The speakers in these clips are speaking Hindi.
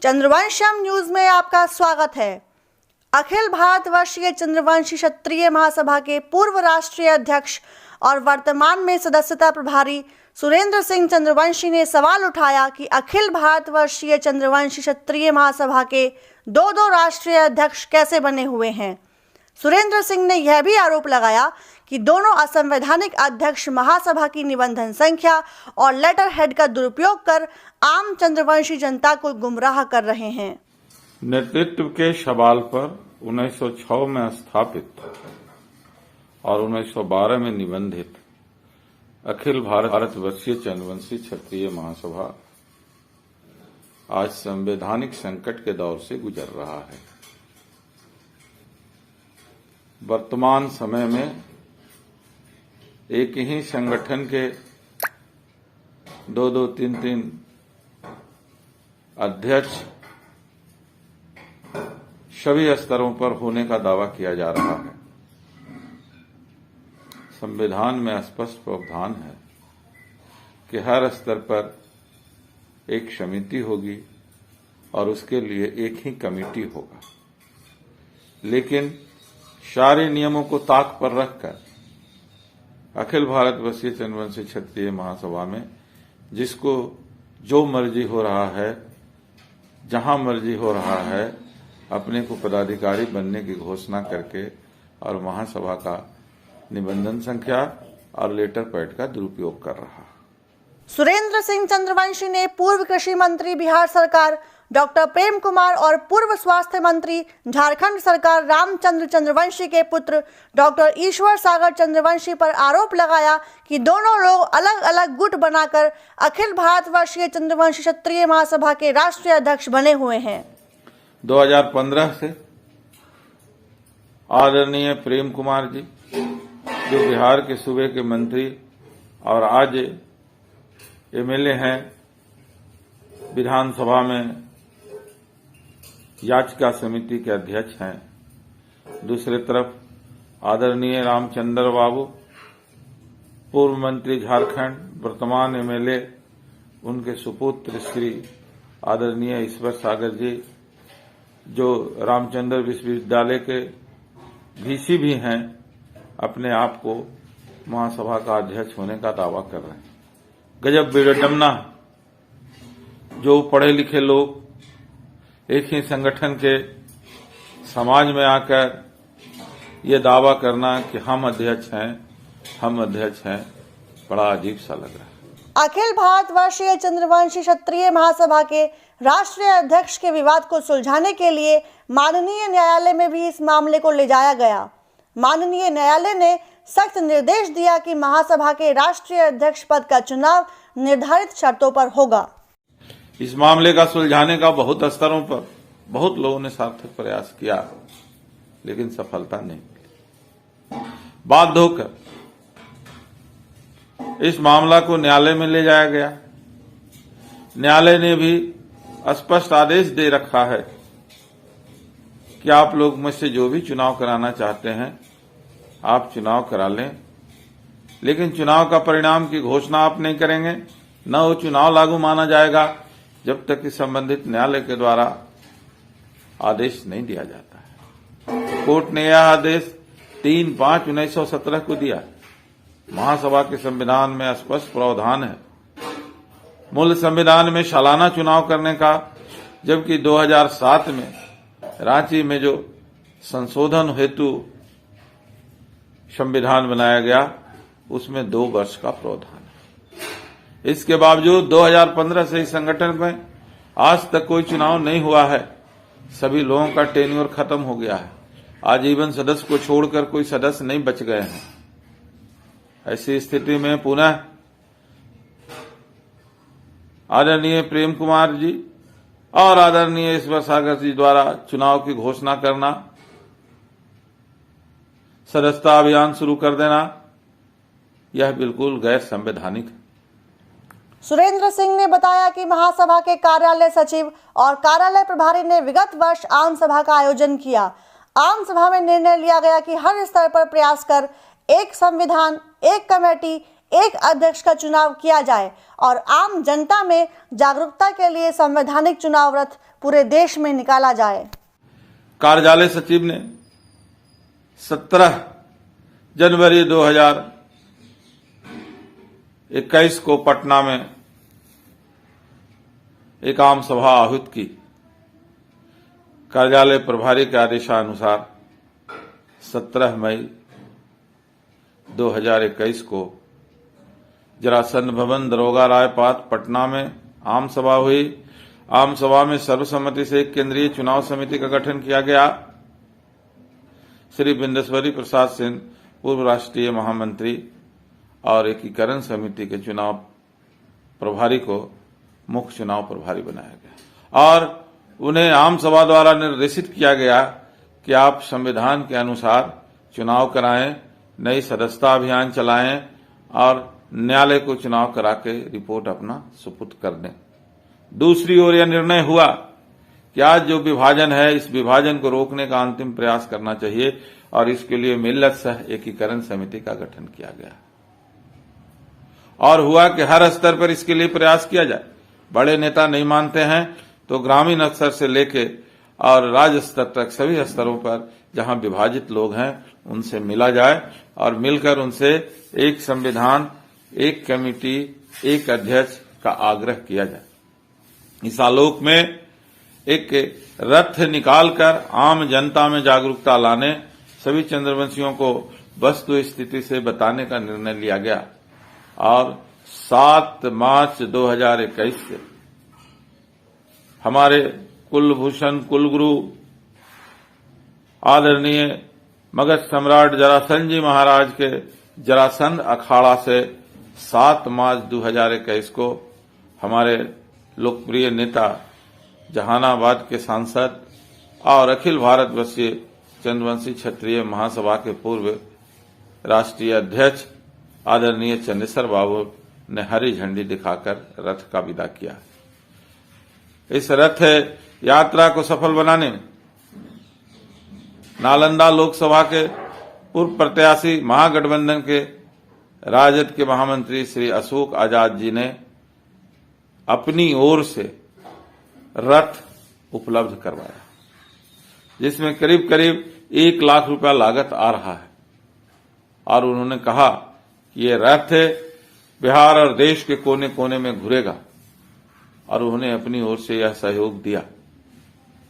चंद्रवंशम न्यूज में आपका स्वागत है। अखिल भारतवर्षीय चंद्रवंशी क्षत्रिय महासभा के पूर्व राष्ट्रीय अध्यक्ष और वर्तमान में सदस्यता प्रभारी सुरेंद्र सिंह चंद्रवंशी ने सवाल उठाया कि अखिल भारतवर्षीय चंद्रवंशी क्षत्रिय महासभा के दो राष्ट्रीय अध्यक्ष कैसे बने हुए हैं। सुरेंद्र सिंह ने यह भी आरोप लगाया कि दोनों असंवैधानिक अध्यक्ष महासभा की निबंधन संख्या और लेटर हेड का दुरुपयोग कर आम चंद्रवंशी जनता को गुमराह कर रहे हैं। नेतृत्व के सवाल पर 1906 में स्थापित और 1912 में निबंधित अखिल भारतवर्षीय चंद्रवंशी क्षत्रिय महासभा आज संवैधानिक संकट के दौर से गुजर रहा है। वर्तमान समय में एक ही संगठन के दो तीन अध्यक्ष सभी स्तरों पर होने का दावा किया जा रहा है। संविधान में स्पष्ट प्रावधान है कि हर स्तर पर एक समिति होगी और उसके लिए एक ही कमेटी होगा, लेकिन सारे नियमों को ताक पर रखकर अखिल भारतवर्षीय चंद्रवंशी क्षत्रिय महासभा में जिसको जो मर्जी हो रहा है, जहां मर्जी हो रहा है, अपने को पदाधिकारी बनने की घोषणा करके और महासभा का निबंधन संख्या और लेटर पैड का दुरुपयोग कर रहा है। सुरेंद्र सिंह चंद्रवंशी ने पूर्व कृषि मंत्री बिहार सरकार डॉक्टर प्रेम कुमार और पूर्व स्वास्थ्य मंत्री झारखंड सरकार रामचंद्र चंद्रवंशी के पुत्र डॉक्टर ईश्वर सागर चंद्रवंशी पर आरोप लगाया कि दोनों लोग अलग अलग गुट बनाकर अखिल भारतवर्षीय चंद्रवंशी क्षत्रिय महासभा के राष्ट्रीय अध्यक्ष बने हुए हैं। 2015 से आदरणीय प्रेम कुमार जी, जो बिहार के सूबे के मंत्री और आज एमएलए हैं, विधानसभा में याचिका समिति के अध्यक्ष हैं। दूसरी तरफ आदरणीय रामचंद्र बाबू, पूर्व मंत्री झारखंड, वर्तमान एमएलए, उनके सुपुत्र श्री आदरणीय ईश्वर सागर जी, जो रामचंद्र विश्वविद्यालय के वीसी भी हैं, अपने आप को महासभा का अध्यक्ष होने का दावा कर रहे हैं। गजब विडंबना, जो पढ़े लिखे लोग एक ही संगठन के समाज में आकर ये दावा करना कि हम अध्यक्ष हैं, बड़ा अजीब सा लग रहा है। अखिल भारतवर्षीय चंद्रवंशी क्षत्रिय महासभा के राष्ट्रीय अध्यक्ष के विवाद को सुलझाने के लिए माननीय न्यायालय में भी इस मामले को ले जाया गया। माननीय न्यायालय ने सख्त निर्देश दिया कि महासभा के राष्ट्रीय अध्यक्ष पद का चुनाव निर्धारित शर्तों पर होगा। इस मामले का सुलझाने का बहुत स्तरों पर बहुत लोगों ने सार्थक प्रयास किया, लेकिन सफलता नहीं मिली। बाध्य होकर इस मामला को न्यायालय में ले जाया गया। न्यायालय ने भी स्पष्ट आदेश दे रखा है कि आप लोग मुझसे जो भी चुनाव कराना चाहते हैं, आप चुनाव करा लें, लेकिन चुनाव का परिणाम की घोषणा आप नहीं करेंगे, न वो चुनाव लागू माना जाएगा जब तक कि संबंधित न्यायालय के द्वारा आदेश नहीं दिया जाता है। कोर्ट ने यह आदेश 3/5/1917 को दिया। महासभा के संविधान में स्पष्ट प्रावधान है मूल संविधान में सालाना चुनाव करने का, जबकि 2007 में रांची में जो संशोधन हेतु संविधान बनाया गया, उसमें 2 वर्ष का प्रावधान है। इसके बावजूद 2015 से इस संगठन में आज तक कोई चुनाव नहीं हुआ है। सभी लोगों का टेन्योर खत्म हो गया है। आजीवन सदस्य को छोड़कर कोई सदस्य नहीं बच गए हैं। ऐसी स्थिति में पुनः आदरणीय प्रेम कुमार जी और आदरणीय ईश्वर सागर जी द्वारा चुनाव की घोषणा करना, सदस्यता अभियान शुरू कर देना, यह बिल्कुल गैर संवैधानिक है। सुरेंद्र सिंह ने बताया कि महासभा के कार्यालय सचिव और कार्यालय प्रभारी ने विगत वर्ष आम सभा का आयोजन किया। आम सभा में निर्णय लिया गया कि हर स्तर पर प्रयास कर एक संविधान, एक कमेटी, एक अध्यक्ष का चुनाव किया जाए और आम जनता में जागरूकता के लिए संवैधानिक चुनाव रथ पूरे देश में निकाला जाए। कार्यालय सचिव ने 17 जनवरी 2021 को पटना में एक आम सभा आहूत की। कार्यालय प्रभारी के आदेशानुसार 17 मई 2021 को जरासंध भवन दरोगा रायपाट पटना में आम सभा हुई। आम सभा में सर्वसम्मति से एक केंद्रीय चुनाव समिति का गठन किया गया। श्री बिंदेश्वरी प्रसाद सिंह पूर्व राष्ट्रीय महामंत्री और एकीकरण समिति के चुनाव प्रभारी को मुख्य चुनाव प्रभारी बनाया गया और उन्हें आम सभा द्वारा निर्देशित किया गया कि आप संविधान के अनुसार चुनाव कराएं, नई सदस्यता अभियान चलाएं और न्यायालय को चुनाव करा के रिपोर्ट अपना सुपुर्द कर दें। दूसरी ओर यह निर्णय हुआ कि आज जो विभाजन है, इस विभाजन को रोकने का अंतिम प्रयास करना चाहिए और इसके लिए मिल्लत सह एकीकरण समिति का गठन किया गया और हुआ कि हर स्तर पर इसके लिए प्रयास किया जाए। बड़े नेता नहीं मानते हैं तो ग्रामीण स्तर से लेके और राज्य स्तर तक सभी स्तरों पर जहां विभाजित लोग हैं उनसे मिला जाए और मिलकर उनसे एक संविधान, एक कमेटी, एक अध्यक्ष का आग्रह किया जाए। इस आलोक में एक रथ निकालकर आम जनता में जागरूकता लाने, सभी चंद्रवंशियों को वस्तु स्थिति से बताने का निर्णय लिया गया और 7 मार्च 2021 से हमारे कुलभूषण कुलगुरु आदरणीय मगध सम्राट जरासंध जी महाराज के जरासंध अखाड़ा से 7 मार्च 2021 को हमारे लोकप्रिय नेता, जहानाबाद के सांसद और अखिल भारतवर्षीय चंद्रवंशी क्षत्रिय महासभा के पूर्व राष्ट्रीय अध्यक्ष आदरणीय चंदेश्वर बाबू ने हरी झंडी दिखाकर रथ का विदा किया। इस रथ यात्रा को सफल बनाने में नालंदा लोकसभा के पूर्व प्रत्याशी महागठबंधन के राजद के महामंत्री श्री अशोक आजाद जी ने अपनी ओर से रथ उपलब्ध करवाया, जिसमें करीब करीब 1 लाख रुपया लागत आ रहा है और उन्होंने कहा कि ये रथ बिहार और देश के कोने कोने में घुरेगा और उन्होंने अपनी ओर से यह सहयोग दिया।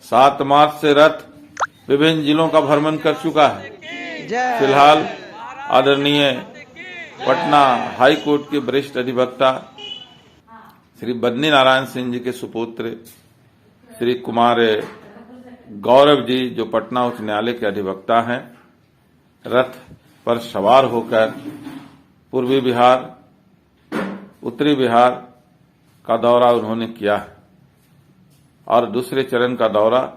7 मार्च से रथ विभिन्न जिलों का भ्रमण कर चुका है। फिलहाल आदरणीय पटना हाई कोर्ट के वरिष्ठ अधिवक्ता श्री बद्री नारायण सिंह जी के सुपुत्र श्री कुमार गौरव जी, जो पटना उच्च न्यायालय के अधिवक्ता हैं, रथ पर सवार होकर पूर्वी बिहार, उत्तरी बिहार का दौरा उन्होंने किया है और दूसरे चरण का दौरा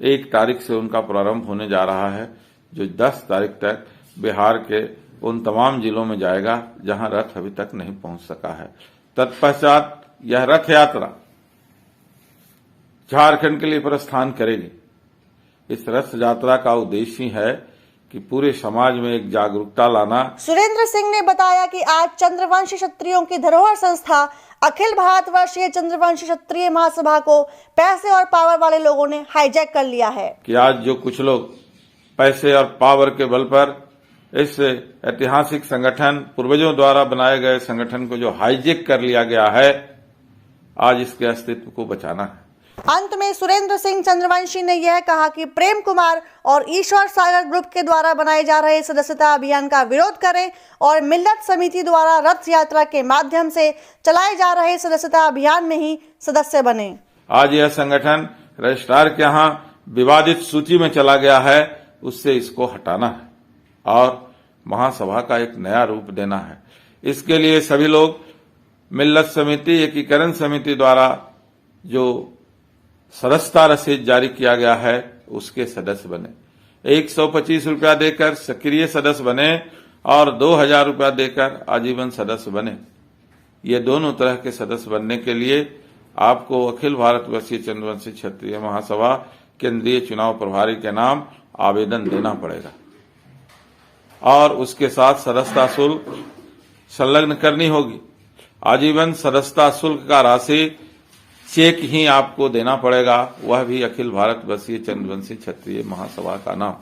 1 तारीख से उनका प्रारंभ होने जा रहा है, जो 10 तारीख तक बिहार के उन तमाम जिलों में जाएगा जहां रथ अभी तक नहीं पहुंच सका है। तत्पश्चात यह रथ यात्रा झारखंड के लिए प्रस्थान करेगी। इस रथ यात्रा का उद्देश्य है कि पूरे समाज में एक जागरूकता लाना। सुरेंद्र सिंह ने बताया कि आज चंद्रवंशी क्षत्रियों की धरोहर संस्था अखिल भारतवर्षीय चंद्रवंशी क्षत्रिय महासभा को पैसे और पावर वाले लोगों ने हाईजैक कर लिया है कि आज जो कुछ लोग पैसे और पावर के बल पर इस ऐतिहासिक संगठन, पूर्वजों द्वारा बनाए गए संगठन को जो हाईजैक कर लिया गया है, आज इसके अस्तित्व को बचाना है। अंत में सुरेंद्र सिंह चंद्रवंशी ने यह कहा कि प्रेम कुमार और ईश्वर सागर ग्रुप के द्वारा बनाए जा रहे सदस्यता अभियान का विरोध करें और मिल्लत समिति द्वारा रथ यात्रा के माध्यम से चलाए जा रहे सदस्यता अभियान में ही सदस्य बने। आज यह संगठन रजिस्ट्रार के यहाँ विवादित सूची में चला गया है, उससे इसको हटाना है और महासभा का एक नया रूप देना है। इसके लिए सभी लोग मिल्लत समिति, एकीकरण समिति द्वारा जो सदस्यता रसीद जारी किया गया है उसके सदस्य बने। 125 रुपया देकर सक्रिय सदस्य बने और 2000 रुपया देकर आजीवन सदस्य बने। ये दोनों तरह के सदस्य बनने के लिए आपको अखिल भारतवर्षीय चंद्रवंशी क्षत्रिय महासभा केंद्रीय चुनाव प्रभारी के नाम आवेदन देना पड़ेगा और उसके साथ सदस्यता शुल्क संलग्न करनी होगी। आजीवन सदस्यता शुल्क का राशि चेक ही आपको देना पड़ेगा, वह भी अखिल भारत वर्षीय चंद्रवंशी क्षत्रिय महासभा का नाम।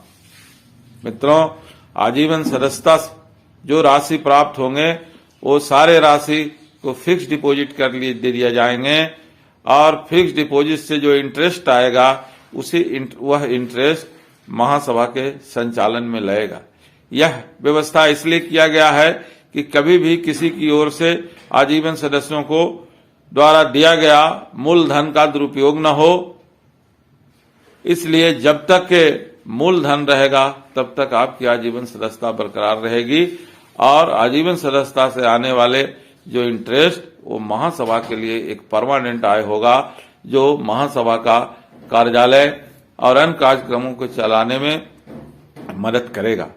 मित्रों, आजीवन सदस्यता जो राशि प्राप्त होंगे वो सारे राशि को फिक्स डिपॉजिट कर लिए दे दिया जाएंगे और फिक्स डिपॉजिट से जो इंटरेस्ट आएगा वह इंटरेस्ट महासभा के संचालन में लगेगा। यह व्यवस्था इसलिए किया गया है कि कभी भी किसी की ओर से आजीवन सदस्यों को द्वारा दिया गया मूलधन का दुरुपयोग न हो। इसलिए जब तक के मूलधन रहेगा तब तक आपकी आजीवन सदस्यता बरकरार रहेगी और आजीवन सदस्यता से आने वाले जो इंटरेस्ट वो महासभा के लिए एक परमानेंट आय होगा, जो महासभा का कार्यालय और अन्य कार्यक्रमों को चलाने में मदद करेगा।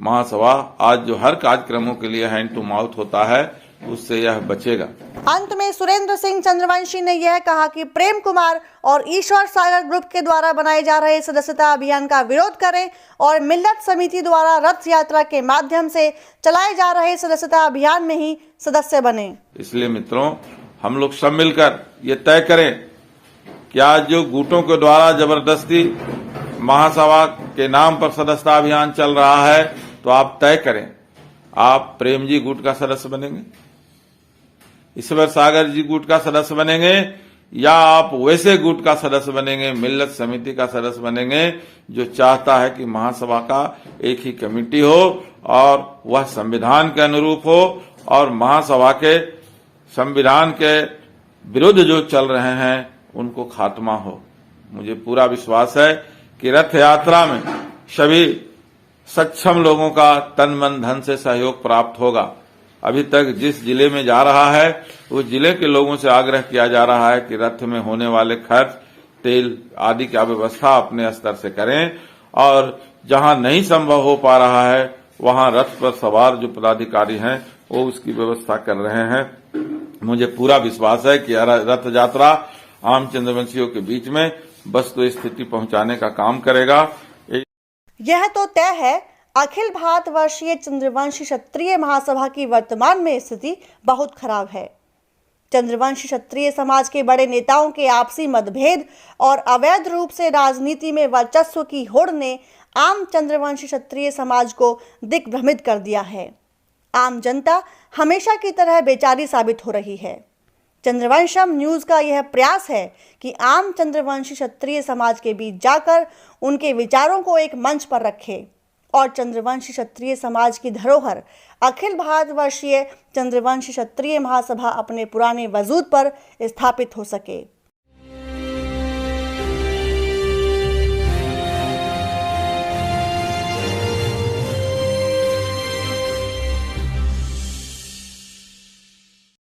महासभा आज जो हर कार्यक्रमों के लिए हैंड टू माउथ होता है उससे यह बचेगा। अंत में सुरेंद्र सिंह चंद्रवंशी ने यह कहा कि प्रेम कुमार और ईश्वर सागर ग्रुप के द्वारा बनाए जा रहे सदस्यता अभियान का विरोध करें और मिल्लत समिति द्वारा रथ यात्रा के माध्यम से चलाए जा रहे सदस्यता अभियान में ही सदस्य बने। इसलिए मित्रों, हम लोग सब मिलकर ये तय करें कि आज जो गुटों के द्वारा जबरदस्ती महासभा के नाम पर सदस्यता अभियान चल रहा है, तो आप तय करें, आप प्रेम जी गुट का सदस्य बनेंगे, ईश्वर सागर जी गुट का सदस्य बनेंगे, या आप वैसे गुट का सदस्य बनेंगे, मिल्लत समिति का सदस्य बनेंगे जो चाहता है कि महासभा का एक ही कमेटी हो और वह संविधान के अनुरूप हो और महासभा के संविधान के विरुद्ध जो चल रहे हैं उनको खात्मा हो। मुझे पूरा विश्वास है कि रथ यात्रा में सभी सक्षम लोगों का तन मन धन से सहयोग प्राप्त होगा। अभी तक जिस जिले में जा रहा है उस जिले के लोगों से आग्रह किया जा रहा है कि रथ में होने वाले खर्च, तेल आदि की व्यवस्था अपने स्तर से करें और जहां नहीं संभव हो पा रहा है वहां रथ पर सवार जो पदाधिकारी हैं वो उसकी व्यवस्था कर रहे हैं। मुझे पूरा विश्वास है कि रथ यात्रा आम चंद्रवंशियों के बीच में वस्तु स्थिति पहुंचाने का काम करेगा। यह तो तय है, अखिल भारत वर्षीय चंद्रवंशी क्षत्रिय महासभा की वर्तमान में स्थिति बहुत खराब है। चंद्रवंशी क्षत्रिय समाज के बड़े नेताओं के आपसी मतभेद और अवैध रूप से राजनीति में वर्चस्व की होड़ ने आम चंद्रवंशी क्षत्रिय समाज को दिग्भ्रमित कर दिया है। आम जनता हमेशा की तरह बेचारी साबित हो रही है। चंद्रवंशम न्यूज का यह प्रयास है कि आम चंद्रवंशी क्षत्रिय समाज के बीच जाकर उनके विचारों को एक मंच पर रखे और चंद्रवंशी क्षत्रिय समाज की धरोहर अखिल भारतवर्षीय चंद्रवंशी क्षत्रिय महासभा अपने पुराने वजूद पर स्थापित हो सके।